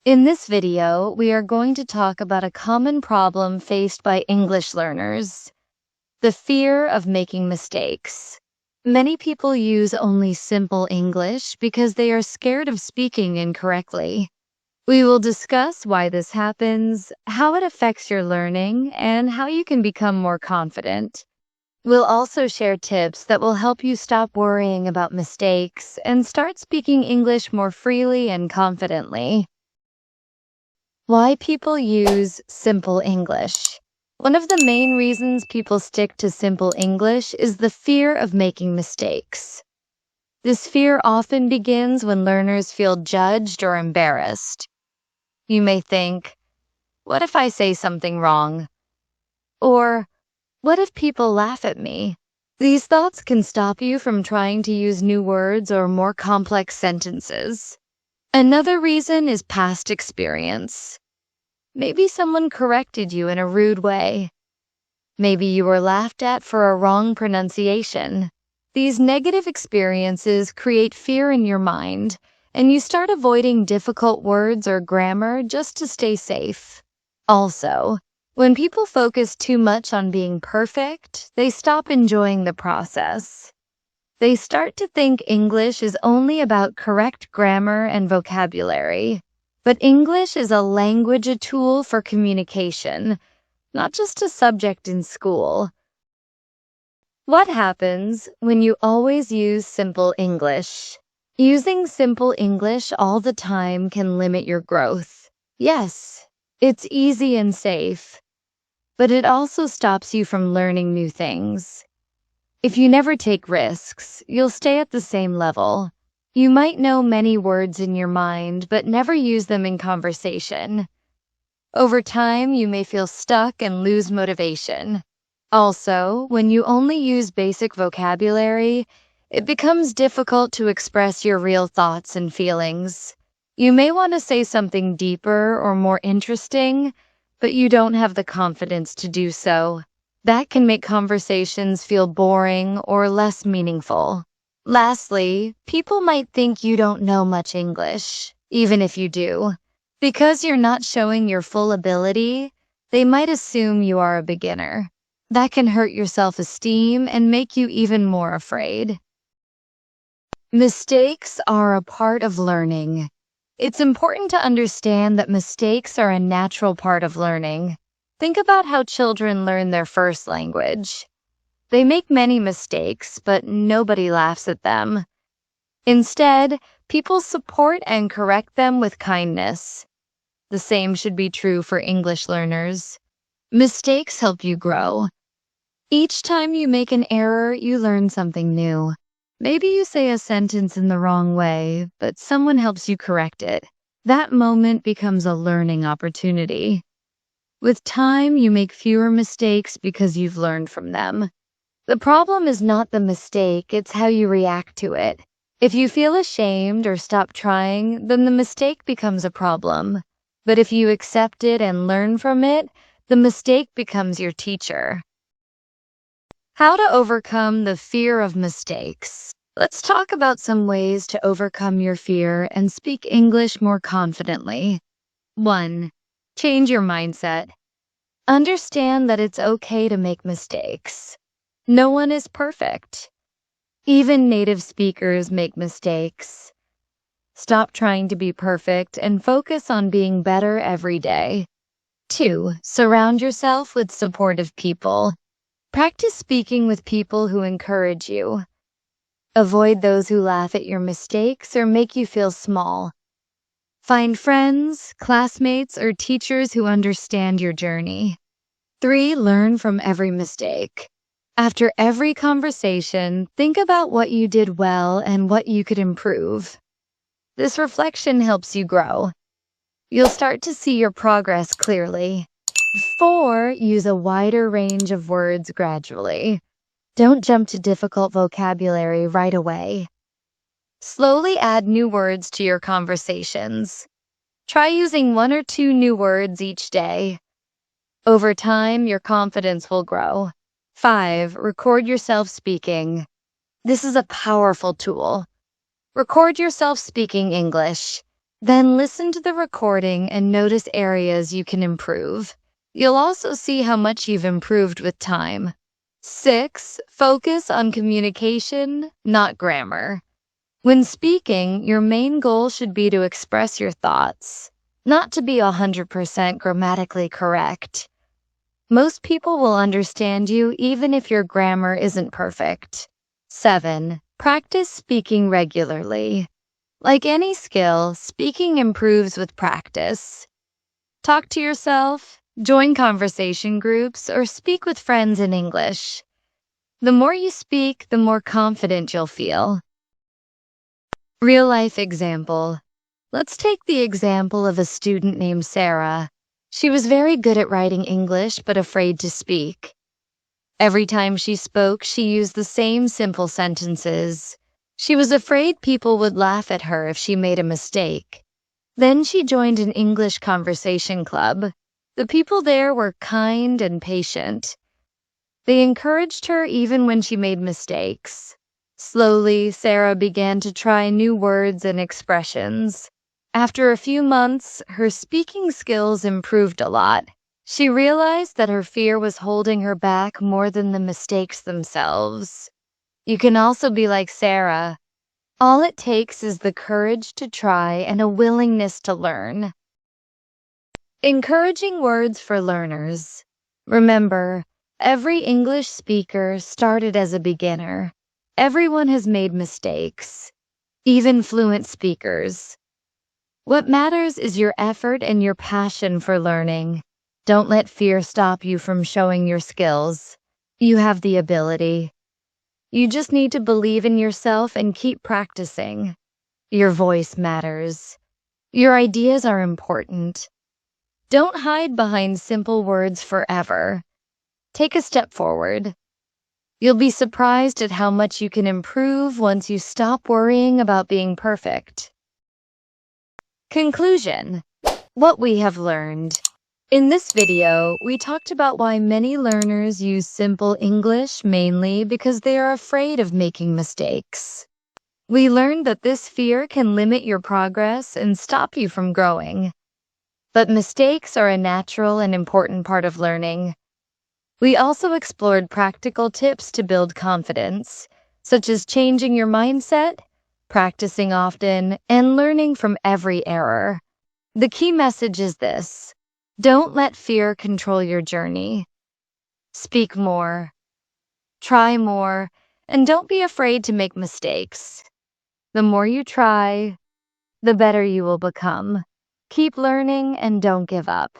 In this video, we are going to talk about a common problem faced by English learners: the fear of making mistakes. Many people use only simple English because they are scared of speaking incorrectly. We will discuss why this happens, how it affects your learning, and how you can become more confident. We'll also share tips that will help you stop worrying about mistakes and start speaking English more freely and confidently. Why people use simple English. One of the main reasons people stick to simple English is the fear of making mistakes. This fear often begins when learners feel judged or embarrassed. You may think, what if I say something wrong? Or, what if people laugh at me? These thoughts can stop you from trying to use new words or more complex sentences. Another reason is past experience. Maybe someone corrected you in a rude way. Maybe you were laughed at for a wrong pronunciation. These negative experiences create fear in your mind, and you start avoiding difficult words or grammar just to stay safe. Also, when people focus too much on being perfect, they stop enjoying the process. They start to think English is only about correct grammar and vocabulary. But English is a language, a tool for communication, not just a subject in school. What happens when you always use simple English? Using simple English all the time can limit your growth. Yes, it's easy and safe, but it also stops you from learning new things. If you never take risks, you'll stay at the same level. You might know many words in your mind, but never use them in conversation. Over time, you may feel stuck and lose motivation. Also, when you only use basic vocabulary, it becomes difficult to express your real thoughts and feelings. You may want to say something deeper or more interesting, but you don't have the confidence to do so. That can make conversations feel boring or less meaningful. Lastly, people might think you don't know much English, even if you do. Because you're not showing your full ability, they might assume you are a beginner. That can hurt your self-esteem and make you even more afraid. Mistakes are a part of learning. It's important to understand that mistakes are a natural part of learning. Think about how children learn their first language. They make many mistakes, but nobody laughs at them. Instead, people support and correct them with kindness. The same should be true for English learners. Mistakes help you grow. Each time you make an error, you learn something new. Maybe you say a sentence in the wrong way, but someone helps you correct it. That moment becomes a learning opportunity. With time, you make fewer mistakes because you've learned from them. The problem is not the mistake, it's how you react to it. If you feel ashamed or stop trying, then the mistake becomes a problem. But if you accept it and learn from it, the mistake becomes your teacher. How to overcome the fear of mistakes. Let's talk about some ways to overcome your fear and speak English more confidently. 1. Change your mindset. Understand that it's okay to make mistakes. No one is perfect. Even native speakers make mistakes. Stop trying to be perfect and focus on being better every day. 2. Surround yourself with supportive people. Practice speaking with people who encourage you. Avoid those who laugh at your mistakes or make you feel small. Find friends, classmates, or teachers who understand your journey. 3. Learn from every mistake. After every conversation, think about what you did well and what you could improve. This reflection helps you grow. You'll start to see your progress clearly. 4. Use a wider range of words gradually. Don't jump to difficult vocabulary right away. Slowly add new words to your conversations. Try using 1 or 2 new words each day. Over time, your confidence will grow. 5. Record yourself speaking. This is a powerful tool. Record yourself speaking English. Then listen to the recording and notice areas you can improve. You'll also see how much you've improved with time. 6. Focus on communication, not grammar. When speaking, your main goal should be to express your thoughts, not to be 100% grammatically correct. Most people will understand you even if your grammar isn't perfect. 7. Practice speaking regularly. Like any skill, speaking improves with practice. Talk to yourself, join conversation groups, or speak with friends in English. The more you speak, the more confident you'll feel. Real life example. Let's take the example of a student named Sarah. She was very good at writing English but afraid to speak. Every time she spoke, she used the same simple sentences. She was afraid people would laugh at her if she made a mistake. Then she joined an English conversation club. The people there were kind and patient. They encouraged her even when she made mistakes. Slowly, Sarah began to try new words and expressions. After a few months, her speaking skills improved a lot. She realized that her fear was holding her back more than the mistakes themselves. You can also be like Sarah. All it takes is the courage to try and a willingness to learn. Encouraging words for learners. Remember, every English speaker started as a beginner. Everyone has made mistakes, even fluent speakers. What matters is your effort and your passion for learning. Don't let fear stop you from showing your skills. You have the ability. You just need to believe in yourself and keep practicing. Your voice matters. Your ideas are important. Don't hide behind simple words forever. Take a step forward. You'll be surprised at how much you can improve once you stop worrying about being perfect. Conclusion. What we have learned. In this video, we talked about why many learners use simple English mainly because they are afraid of making mistakes. We learned that this fear can limit your progress and stop you from growing. But mistakes are a natural and important part of learning. We also explored practical tips to build confidence, such as changing your mindset, practicing often, and learning from every error. The key message is this: don't let fear control your journey. Speak more, try more, and don't be afraid to make mistakes. The more you try, the better you will become. Keep learning and don't give up.